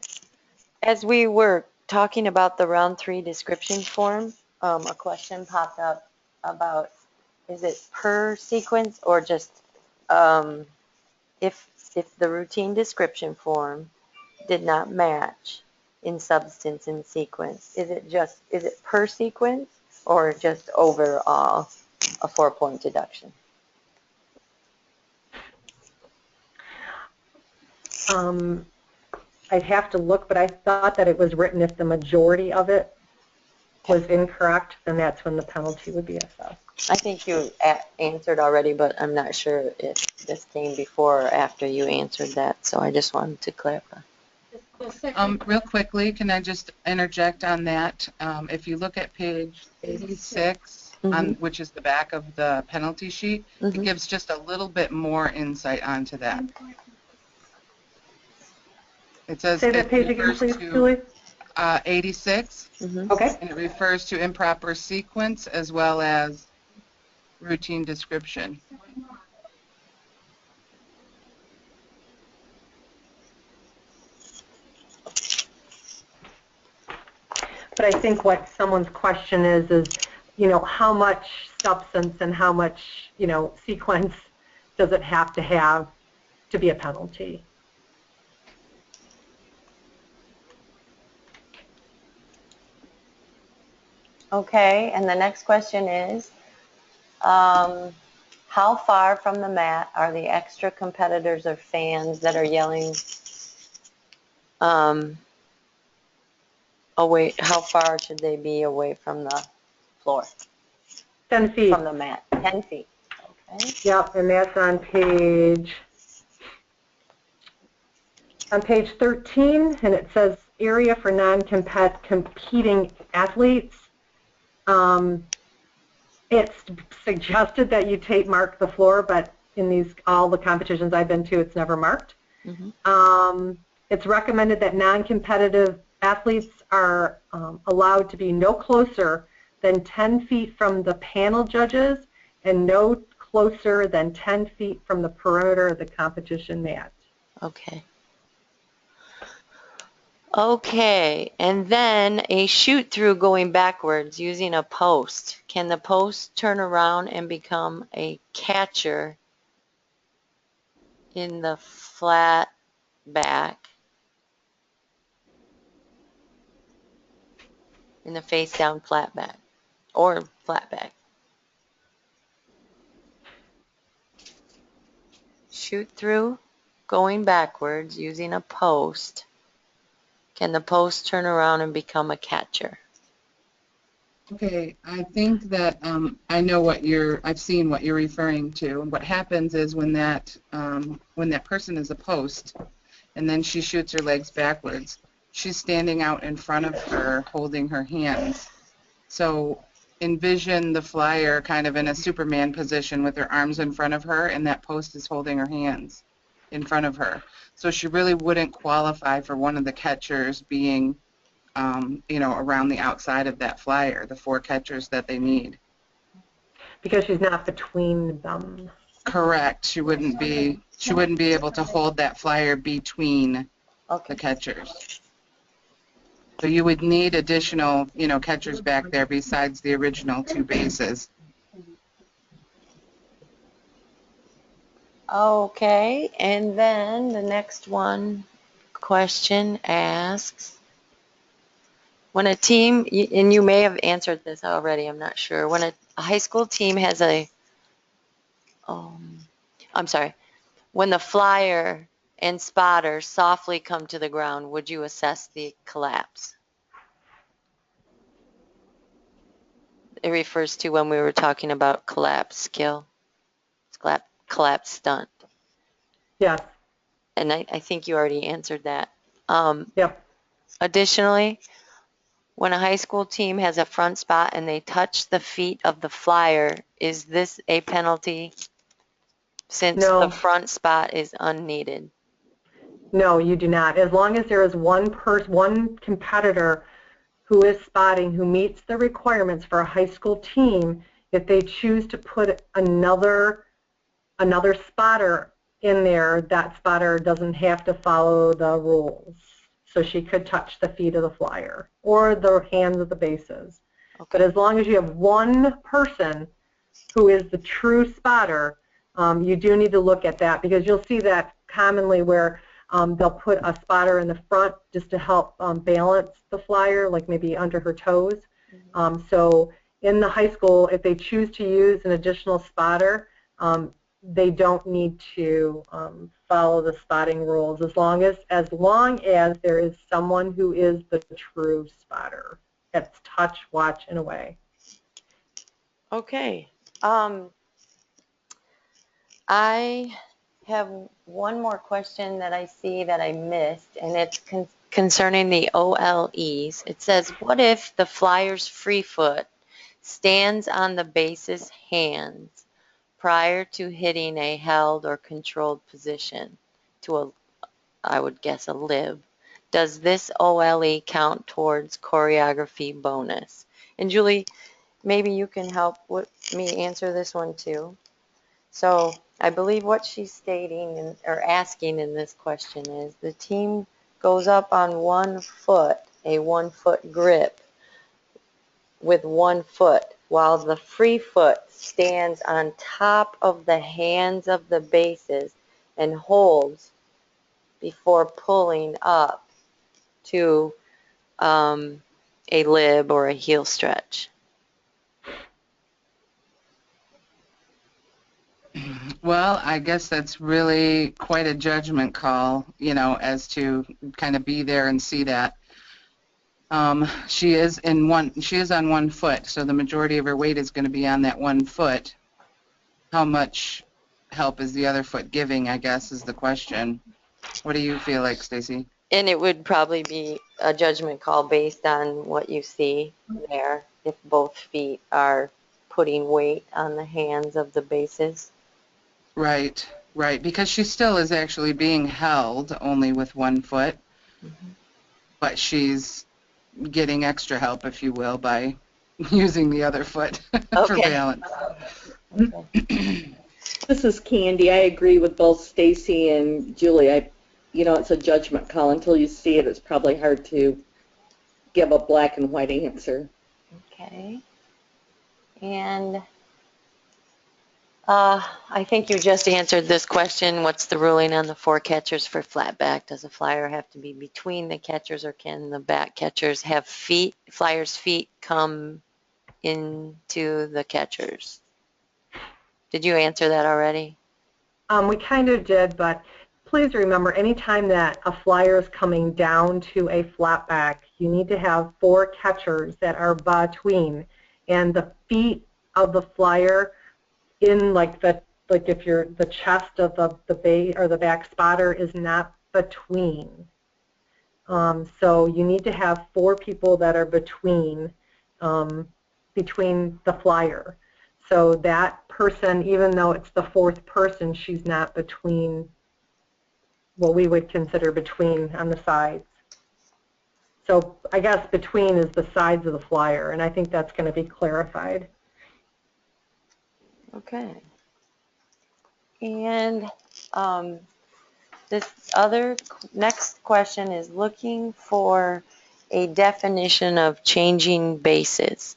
as we were talking about the round 3 description form, a question popped up about, is it per sequence or just if the routine description form did not match in substance and sequence, is it per sequence or just overall a 4-point deduction? I'd have to look, but I thought that it was written if the majority of it was incorrect, then that's when the penalty would be assessed. I think you answered already, but I'm not sure if this came before or after you answered that, so I just wanted to clarify. Real quickly, can I just interject on that? If you look at page 86, which is the back of the penalty sheet, it gives just a little bit more insight onto that. It says say that page again, please, Julie. 86. Okay. And it refers to improper sequence as well as routine description. But I think what someone's question is, how much substance and how much, sequence does it have to be a penalty? Okay, and the next question is, how far from the mat are the extra competitors or fans that are yelling away? How far should they be away from the floor? 10 feet. From the mat, 10 feet. Okay. Yep, and that's on page 13, and it says area for non-competing athletes. It's suggested that you mark the floor, but in all the competitions I've been to, it's never marked. It's recommended that non-competitive athletes are allowed to be no closer than 10 feet from the panel judges and no closer than 10 feet from the perimeter of the competition mat. Okay. Okay, and then a shoot through going backwards using a post. Can the post turn around and become a catcher in the flat back, in the face down flat back, or flat back? shoot through going backwards using a post, can the post turn around and become a catcher? Okay, I think that I know I've seen what you're referring to. And what happens is when that person is a post, and then she shoots her legs backwards, she's standing out in front of her, holding her hands. So envision the flyer kind of in a Superman position with her arms in front of her, and that post is holding her hands in front of her. So she really wouldn't qualify for one of the catchers being around the outside of that flyer, the 4 catchers that they need. Because she's not between them. Correct. She wouldn't be able to hold that flyer between Okay. the catchers. So you would need additional, catchers back there besides the original 2 bases. Okay, and then the next question asks, when a team, and you may have answered this already, I'm not sure, when a high school team has when the flyer and spotter softly come to the ground, would you assess the collapse? It refers to when we were talking about collapse skill, collapse stunt. Yes. And I think you already answered that. Yep. Additionally, when a high school team has a front spot and they touch the feet of the flyer, is this a penalty since No. the front spot is unneeded? No, you do not. As long as there is one competitor who is spotting, who meets the requirements for a high school team, if they choose to put another spotter in there, that spotter doesn't have to follow the rules. So she could touch the feet of the flyer or the hands of the bases. Okay. But as long as you have one person who is the true spotter, you do need to look at that, because you'll see that commonly where they'll put a spotter in the front just to help balance the flyer, like maybe under her toes. So in the high school, if they choose to use an additional spotter, they don't need to follow the spotting rules as long as there is someone who is the true spotter. That's touch, watch, and away. Okay. I have one more question that I see that I missed, and it's concerning the OLEs. It says, what if the flyer's free foot stands on the base's hands prior to hitting a held or controlled position to I would guess, a lib? Does this OLE count towards choreography bonus? And Julie, maybe you can help me answer this one too. So I believe what she's stating or asking in this question is the team goes up on 1 foot, a 1 foot grip with 1 foot, while the free foot stands on top of the hands of the bases and holds before pulling up to a lib or a heel stretch. Well, I guess that's really quite a judgment call, as to kind of be there and see that. She is on 1 foot, so the majority of her weight is going to be on that 1 foot. How much help is the other foot giving, I guess, is the question. What do you feel like, Stacy? And it would probably be a judgment call based on what you see there, if both feet are putting weight on the hands of the bases. Right, because she still is actually being held only with 1 foot, but she's getting extra help, if you will, by using the other foot for balance. Okay. This is Candy. I agree with both Stacy and Julie. It's a judgment call. Until you see it, it's probably hard to give a black and white answer. Okay. And I think you just answered this question. What's the ruling on the 4 catchers for flat back? Does a flyer have to be between the catchers, or can the back catchers have flyers' feet come into the catchers? Did you answer that already? We kind of did, but please remember, anytime that a flyer is coming down to a flat back, you need to have 4 catchers that are between, and the feet of the flyer in if you're the chest of the base or the back spotter is not between. So you need to have 4 people that are between between the flyer. So that person, even though it's the 4th person, she's not between what we would consider between on the sides. So I guess between is the sides of the flyer, and I think that's going to be clarified. Okay. And this next question is looking for a definition of changing bases.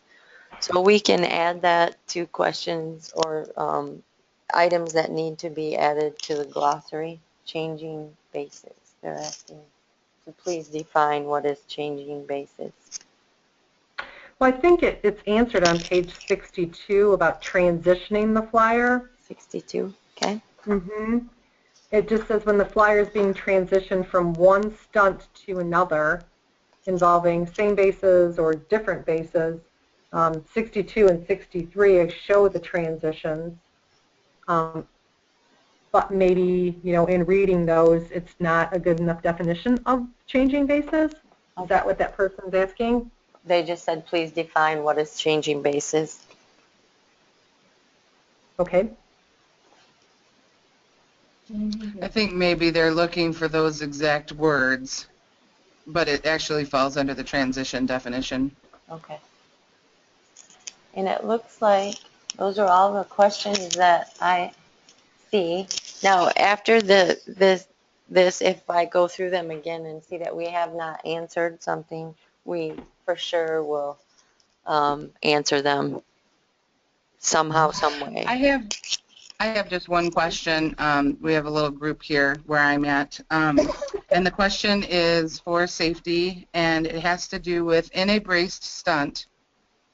So we can add that to questions or items that need to be added to the glossary. Changing bases. They're asking. So please define what is changing bases. Well, I think it's answered on page 62 about transitioning the flyer. 62, okay. It just says when the flyer is being transitioned from one stunt to another involving same bases or different bases. 62 and 63 show the transitions. But maybe, in reading those, it's not a good enough definition of changing bases. Is that what that person's asking? They just said, please define what is changing bases. Okay. I think maybe they're looking for those exact words, but it actually falls under the transition definition. Okay. And it looks like those are all the questions that I see. Now, after this, if I go through them again and see that we have not answered something, we for sure will answer them somehow, some way. I have just one question. We have a little group here where I'm at, and the question is for safety, and it has to do with in a braced stunt,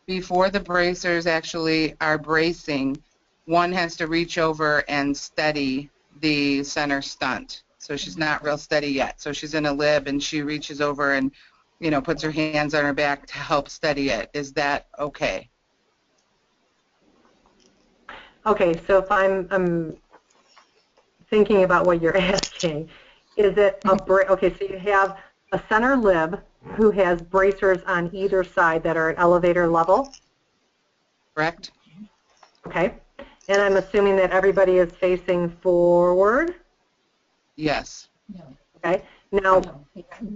before the bracers actually are bracing, one has to reach over and steady the center stunt. So she's not real steady yet. So she's in a lib and she reaches over and, puts her hands on her back to help steady it. Is that okay? Okay, so if I'm thinking about what you're asking, is it okay, so you have a center lib who has bracers on either side that are at elevator level? Correct. Okay. And I'm assuming that everybody is facing forward? Yes. Okay. Now,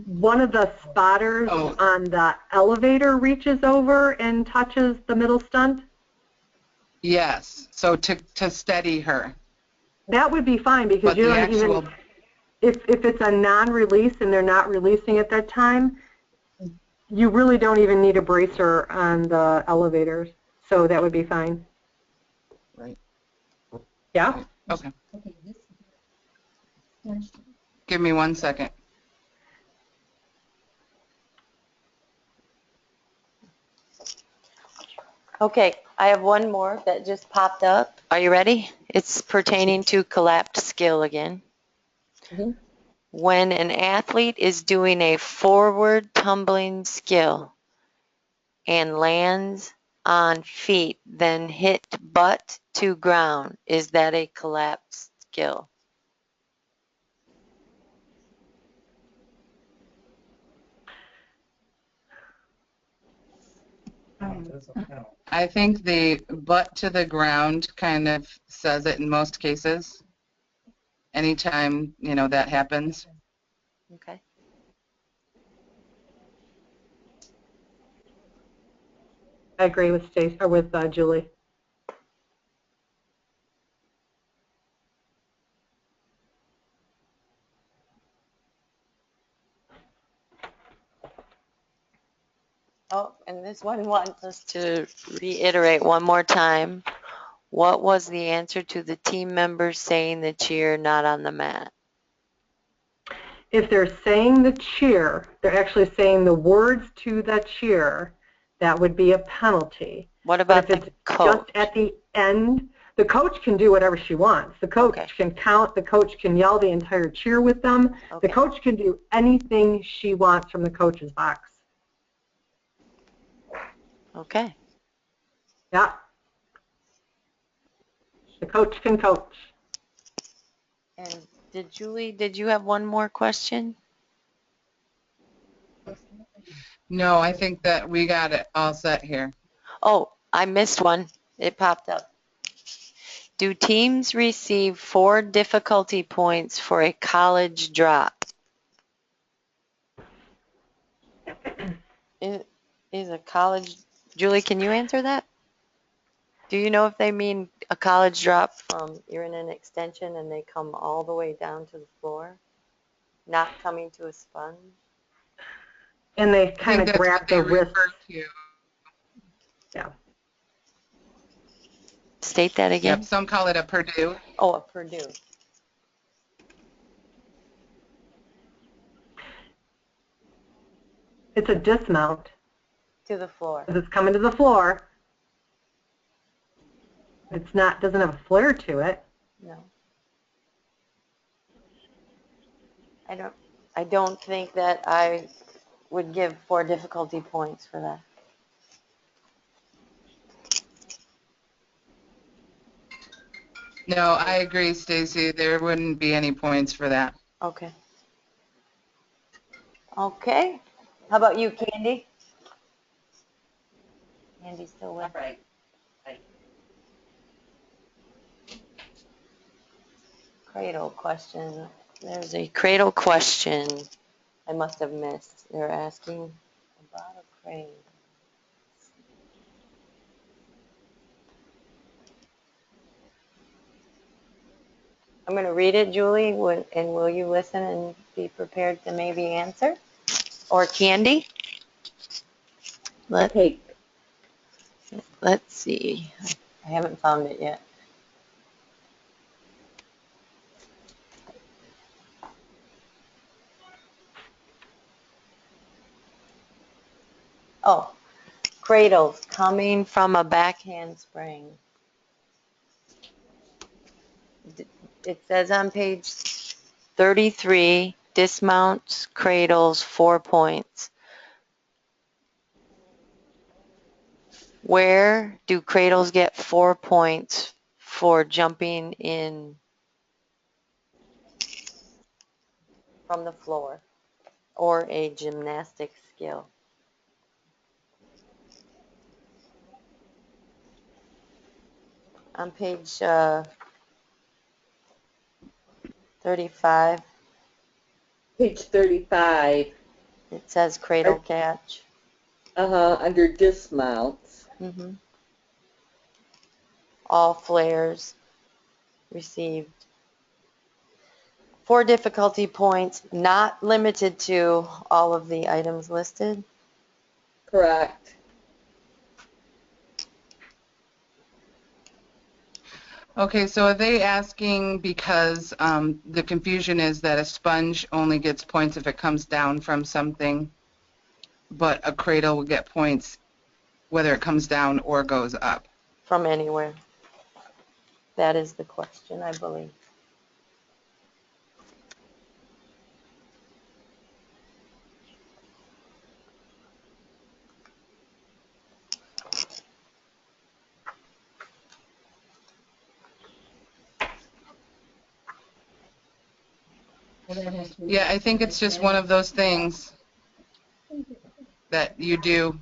one of the spotters on the elevator reaches over and touches the middle stunt? Yes. So to steady her. That would be fine because you don't even, if it's a non-release and they're not releasing at that time, you really don't even need a bracer on the elevators. So that would be fine. Right. Yeah? Okay. Give me 1 second. Okay, I have one more that just popped up. Are you ready? It's pertaining to collapsed skill again. Mm-hmm. When an athlete is doing a forward tumbling skill and lands on feet, then hit butt to ground, is that a collapsed skill? I think the butt to the ground kind of says it in most cases. Anytime, that happens. Okay. I agree with Stacey or with Julie. Oh, and this one wants us to reiterate one more time. What was the answer to the team members saying the cheer not on the mat? If they're saying the cheer, they're actually saying the words to the cheer, that would be a penalty. What about but if the it's coach? just at the end, The coach can do whatever she wants. The coach Okay. can count. The coach can yell the entire cheer with them. Okay. The coach can do anything she wants from the coach's box. Okay. Yeah. The coach can coach. And Julie, did you have one more question? No, I think that we got it all set here. Oh, I missed one. It popped up. Do teams receive 4 difficulty points for a college drop? Is a college, Julie, can you answer that? Do you know if they mean a college drop from you're in an extension and they come all the way down to the floor, not coming to a sponge? And they I kind think of that's grab what they the wrist. refer to. Yeah. State that again. Yep, some call it a Purdue. Oh, a Purdue. It's a dismount To the floor. because it's coming to the floor. It's not, doesn't have a flare to it. No. I don't think that I would give 4 difficulty points for that. No, I agree, Stacy. There wouldn't be any points for that. Okay. Okay. How about you, Candy? Candy's still with. Right. Cradle question. There's a cradle question I must have missed. They're asking about a cradle. I'm going to read it, Julie, and will you listen and be prepared to maybe answer? Or Candy? Okay. Let's see. I haven't found it yet. Oh, cradles coming from a backhand spring. It says on page 33, dismounts, cradles, 4 points. Where do cradles get 4 points for jumping in from the floor or a gymnastic skill? On page 35, Page 35, it says cradle catch. under dismounts. All flares received 4 difficulty points, not limited to all of the items listed. Correct. Okay, so are they asking because the confusion is that a sponge only gets points if it comes down from something, but a cradle will get points whether it comes down or goes up? From anywhere. That is the question, I believe. Yeah, I think it's just one of those things that you do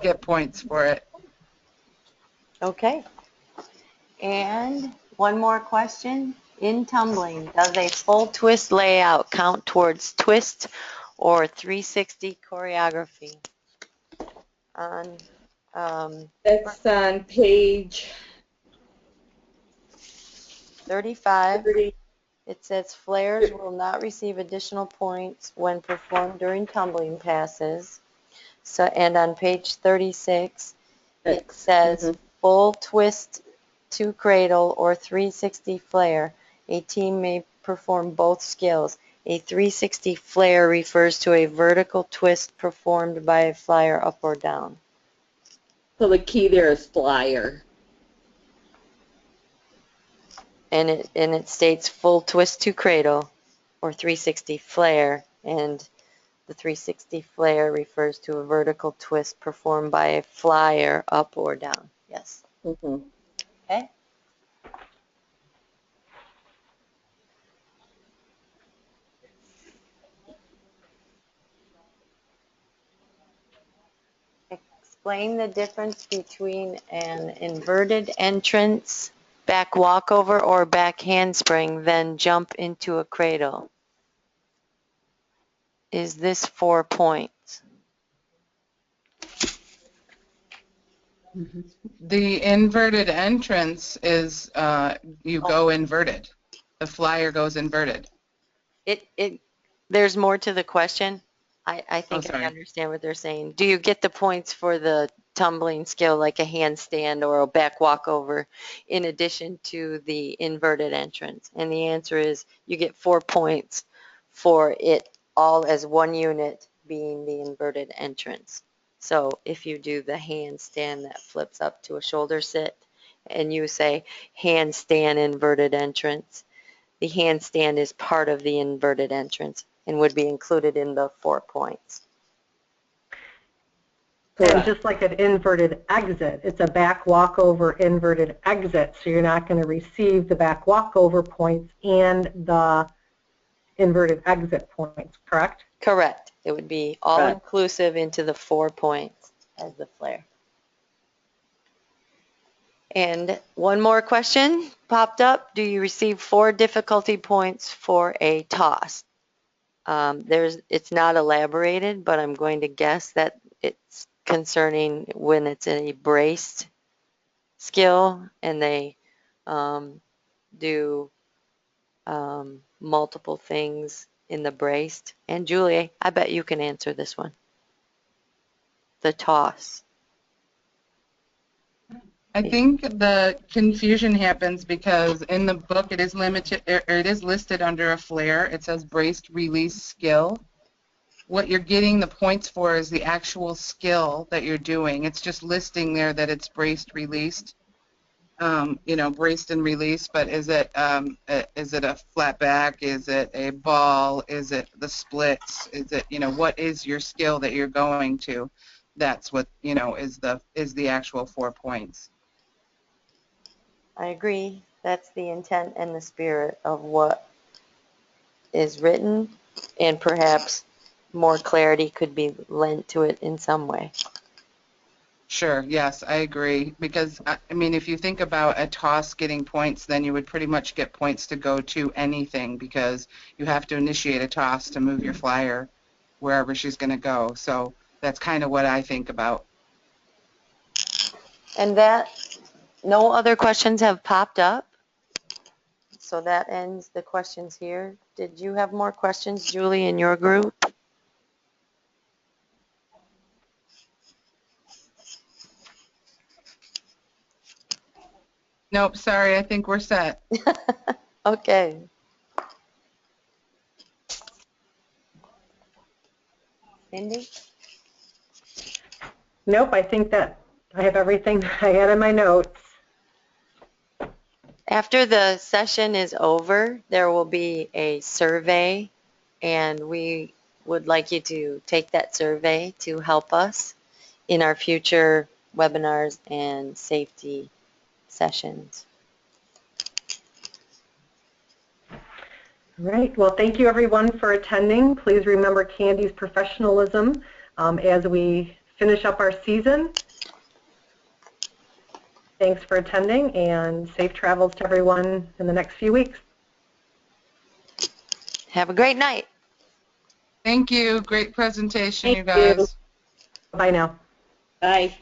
get points for it. Okay. And one more question. In tumbling, does a full twist layout count towards twist or 360 choreography? On That's on page 35, 30. it says flares will not receive additional points when performed during tumbling passes. So, and on page 36, it says full twist to cradle or 360 flare. A team may perform both skills. A 360 flare refers to a vertical twist performed by a flyer up or down. So the key there is flyer. and it states full twist to cradle or 360 flare, and the 360 flare refers to a vertical twist performed by a flyer up or down. Yes. Mhm. Okay. Explain the difference between an inverted entrance, back walkover, or back handspring, then jump into a cradle. Is this 4 points? The inverted entrance is you go inverted. The flyer goes inverted. There's more to the question. I think I sorry. understand what they're saying. Do you get the points for the tumbling skill like a handstand or a back walkover in addition to the inverted entrance? And the answer is you get 4 points for it all as one unit being the inverted entrance. So if you do the handstand that flips up to a shoulder sit and you say handstand inverted entrance, the handstand is part of the inverted entrance and would be included in the 4 points. And Correct. just like an inverted exit, it's a back walkover inverted exit, so you're not going to receive the back walkover points and the inverted exit points, correct? Correct. It would be all Correct. inclusive into the 4 points as the flare. And one more question popped up. Do you receive 4 difficulty points for a toss? It's not elaborated, but I'm going to guess that it's concerning when it's a braced skill and they do multiple things in the braced. And Julie, I bet you can answer this one. The toss. I think the confusion happens because in the book it is limited, or it is listed under a flare. It says braced release skill. What you're getting the points for is the actual skill that you're doing. It's just listing there that it's braced released, braced and released. But is it a flat back? Is it a ball? Is it the splits? Is it what is your skill that you're going to? That's what is the actual 4 points. I agree. That's the intent and the spirit of what is written, and perhaps more clarity could be lent to it in some way. Sure, yes, I agree. Because, I mean, if you think about a toss getting points, then you would pretty much get points to go to anything because you have to initiate a toss to move your flyer wherever she's going to go. So that's kind of what I think about. And that, no other questions have popped up. So that ends the questions here. Did you have more questions, Julie, in your group? Nope, sorry, I think we're set. Okay. Cindy? Nope, I think that I have everything I had in my notes. After the session is over, there will be a survey, and we would like you to take that survey to help us in our future webinars and safety sessions. All right, well, thank you everyone for attending. Please remember Candy's professionalism as we finish up our season. Thanks for attending, and safe travels to everyone in the next few weeks. Have a great night. Thank you. Great presentation, Thank you guys. you. Bye now. Bye.